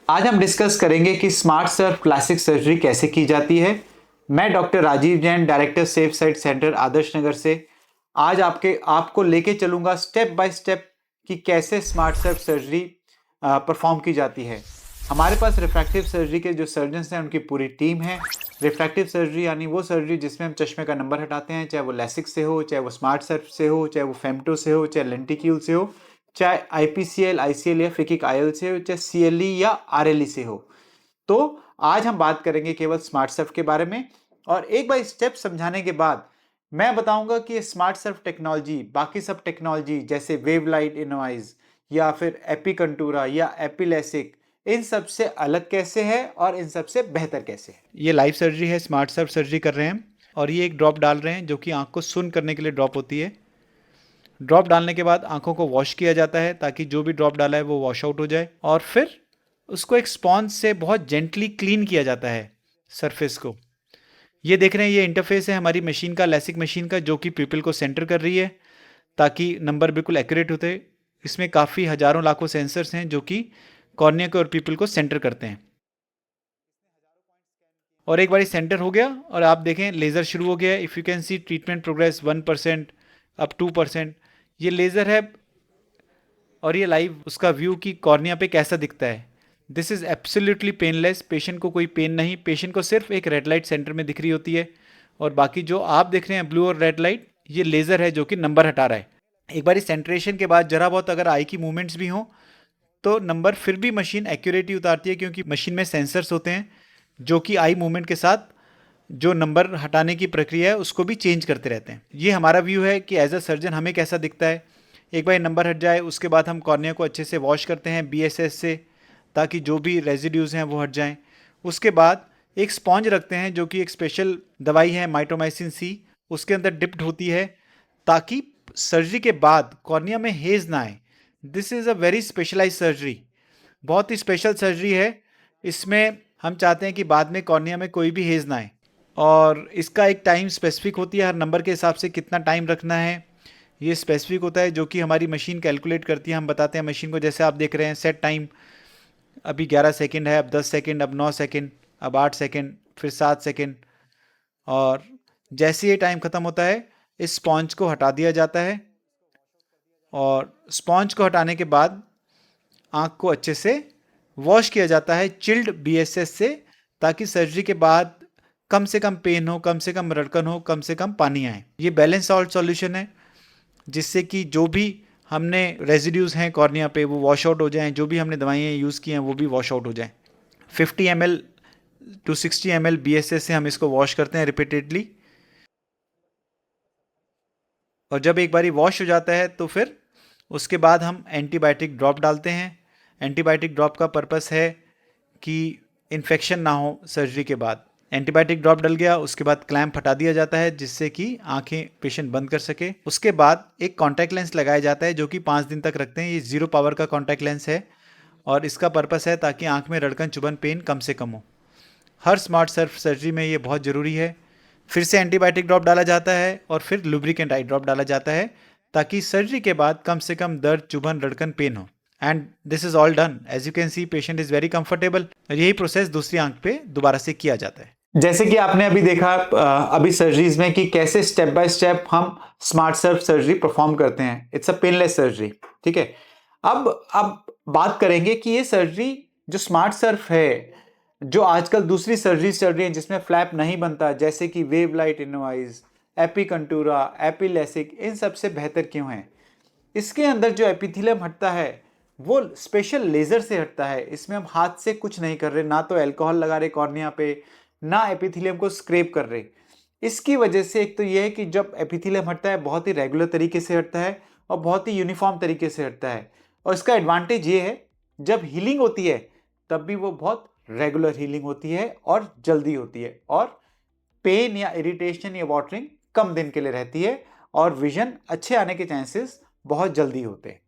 आज हम डिस्कस करेंगे कि स्मार्ट सर्फ प्लास्टिक सर्जरी कैसे की जाती है। मैं doctor Rajiv Jain, director safe site centre Adarsh Nagar से आज आपको लेके चलूंगा स्टेप बाय स्टेप कि कैसे स्मार्ट सर्फ सर्जरी परफॉर्म की जाती है। हमारे पास रिफ्रैक्टिव सर्जरी के जो सर्जन्स हैं उनकी पूरी टीम है। रिफ्रैक्टिव सर्जरी यानी वो सर्जरी जिसमें हम चश्मे का नंबर हटाते हैं, चाहे वो लैसिक से हो, चाहे वो स्मार्ट सर्फ से हो, चाहे वो फेमटो से हो, चाहे लेंटिक्यूल से हो, चाहे आईपीसीएल, आईसीएल या फिकिक आईएल से हो, चाहे सीएलई या आरएलई से हो। तो आज हम बात करेंगे केवल स्मार्ट सर्फ के बारे में और एक बार स्टेप समझाने के बाद मैं बताऊंगा कि स्मार्ट सर्फ टेक्नोलॉजी बाकी सब टेक्नोलॉजी जैसे वेवलाइट इनोवाइज या फिर एपिकंटूरा या एपिलेसिक इन सब से अलग कैसे है और इन सब से बेहतर कैसे है। ये लाइव सर्जरी है, स्मार्ट सर्फ सर्जरी कर रहे हैं और ये एक ड्रॉप डाल रहे हैं जो कि आंख को सुन्न करने के लिए ड्रॉप होती है। ड्रॉप डालने के बाद आंखों को वॉश किया जाता है ताकि जो भी ड्रॉप डाला है वो वॉश आउट हो जाए और फिर उसको एक स्पॉन्ज से बहुत जेंटली क्लीन किया जाता है सरफेस को। ये देख रहे हैं, ये इंटरफेस है हमारी मशीन का, लैसिक मशीन का, जो कि प्यूपिल को सेंटर कर रही है ताकि नंबर बिल्कुल एक्यूरेट होते। इसमें काफ़ी हजारों लाखों सेंसर्स हैं जो कि कॉर्निया को और प्यूपिल को सेंटर करते हैं। और एक बार सेंटर हो गया और आप देखें लेज़र शुरू हो गया है। If you can seed treatment progress 1% अब 2%। ये लेज़र है और ये लाइव उसका व्यू कि कॉर्निया पे कैसा दिखता है। This is absolutely painless, patient को कोई पेन नहीं, पेशेंट को सिर्फ एक रेड लाइट सेंटर में दिख रही होती है और बाकी जो आप देख रहे हैं ब्लू और रेड लाइट, ये लेज़र है जो कि नंबर हटा रहा है। एक बार सेंट्रेशन के बाद जरा बहुत अगर आई की मूवमेंट्स भी हों तो नंबर फिर भी मशीन एक्यूरेट ही उतारती है क्योंकि मशीन में सेंसर्स होते हैं जो कि आई मूवमेंट के साथ जो नंबर हटाने की प्रक्रिया है उसको भी चेंज करते रहते हैं। ये हमारा व्यू है कि एज अ सर्जन हमें कैसा दिखता है। एक बार नंबर हट जाए उसके बाद हम कॉर्निया को अच्छे से वॉश करते हैं बीएसएस से ताकि जो भी रेजिड्यूज़ हैं वो हट जाएं। उसके बाद एक स्पॉन्ज रखते हैं जो कि एक स्पेशल दवाई है माइटोमाइसिन सी, उसके अंदर डिप्ड होती है ताकि सर्जरी के बाद कॉर्निया में हेज ना आए। This is a very specialise surgery, बहुत ही स्पेशल सर्जरी है। इसमें हम चाहते हैं कि बाद में कॉर्निया में कोई भी हेज ना आए और इसका एक टाइम स्पेसिफिक होती है, हर नंबर के हिसाब से कितना टाइम रखना है ये स्पेसिफिक होता है जो कि हमारी मशीन कैलकुलेट करती है। हम बताते हैं मशीन को, जैसे आप देख रहे हैं सेट टाइम अभी 11 सेकंड है, अब 10 सेकंड, अब 9 सेकंड, अब 8 सेकंड, फिर 7 सेकंड। और जैसे ये टाइम ख़त्म होता है इस स्पॉन्ज को हटा दिया जाता है और स्पॉन्ज को हटाने के बाद आँख को अच्छे से वॉश किया जाता है चिल्ड बीएसएस से ताकि सर्जरी के बाद कम से कम पेन हो, कम से कम रड़कन हो, कम से कम पानी आए। ये बैलेंस सॉल्ट सॉल्यूशन है जिससे कि जो भी हमने रेजिड्यूज़ हैं कॉर्निया पे वो वॉश आउट हो जाएं, जो भी हमने दवाइयाँ यूज़ की हैं वो भी वॉश आउट हो जाएं। 50 ml टू 60 ml बीएसएस से हम इसको वॉश करते हैं रिपीटेडली और जब एक बारी वॉश हो जाता है तो फिर उसके बाद हम एंटीबायोटिक ड्रॉप डालते हैं। एंटीबायोटिक ड्रॉप का पर्पस है कि इन्फेक्शन ना हो सर्जरी के बाद। एंटीबायोटिक ड्रॉप डल गया उसके बाद क्लैंप हटा दिया जाता है जिससे कि आंखें पेशेंट बंद कर सके। उसके बाद एक कॉन्टैक्ट लेंस लगाया जाता है जो कि 5 दिन तक रखते हैं। ये 0 पावर का कॉन्टैक्ट लेंस है और इसका पर्पस है ताकि आंख में रड़कन चुभन पेन कम से कम हो। हर स्मार्ट सर्फ सर्जरी में ये बहुत ज़रूरी है। फिर से एंटीबायोटिक ड्रॉप डाला जाता है और फिर लुब्रिकेंट आई ड्रॉप डाला जाता है ताकि सर्जरी के बाद कम से कम दर्द, चुभन, रड़कन, पेन हो। And this is all done, as you can see patient is very comfortable. और यही प्रोसेस दूसरी आंख पे दोबारा से किया जाता है। जैसे कि आपने अभी देखा अभी सर्जरीज में कि कैसे स्टेप बाय स्टेप हम स्मार्ट सर्फ सर्जरी परफॉर्म करते हैं। इट्स अ पेनलेस सर्जरी, ठीक है। अब बात करेंगे कि ये सर्जरी जो स्मार्ट सर्फ है, जो आजकल दूसरी सर्जरीज चल रही हैं जिसमें फ्लैप नहीं बनता, जैसे कि वेव लाइट इनोवाइज, एपिकंटूरा, एपिलेसिक, इन सब से बेहतर क्यों है? इसके अंदर जो एपिथेलियम हटता है वो स्पेशल लेजर से हटता है। इसमें हम हाथ से कुछ नहीं कर रहे, ना तो अल्कोहल लगा रहे कॉर्निया पे, ना एपिथेलियम को स्क्रैप कर रहे। इसकी वजह से एक तो यह है कि जब एपिथेलियम हटता है बहुत ही रेगुलर तरीके से हटता है और बहुत ही यूनिफॉर्म तरीके से हटता है। और इसका एडवांटेज ये है जब हीलिंग होती है तब भी वो बहुत रेगुलर हीलिंग होती है और जल्दी होती है और पेन या इरिटेशन या वाटरिंग कम दिन के लिए रहती है और विजन अच्छे आने के चांसेस बहुत जल्दी होते हैं।